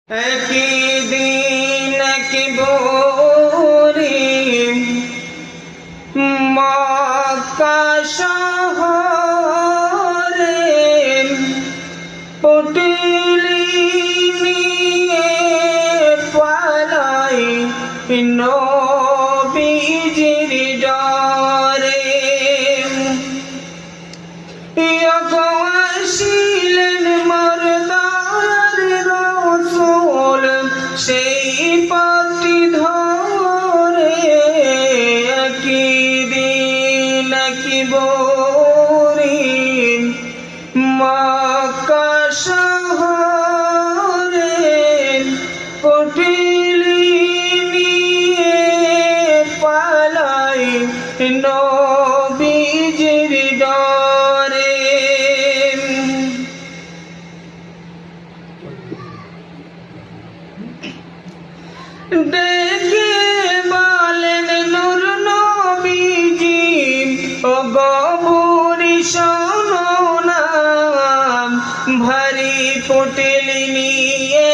একদিন কি ভোরে মক্কা শহরে পুটলি নিয়ে পালাই নবীজির ডরে আসিলেন মরদার রাসূল সেই পথটি ধরে একদিন কি ভোরে মক্কা শহরে পুটলি নিয়ে পালাই নবীজির ডরে দেখে বলেন নূর নবীজি ও গবুরি শোনো না ভারী পুটলি নিয়ে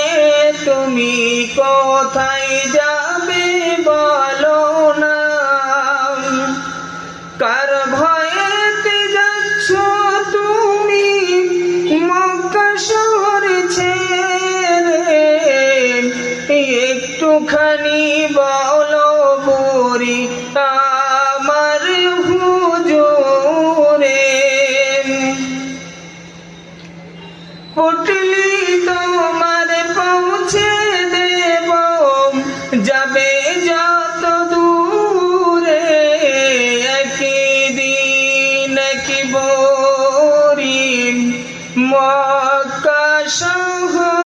তুমি কোথায় যাবে বলো না কার ভয়েতে যাচ্ছ তুমি মক্কা শহর ছেড়ে একটুখানি বলো বুড়ি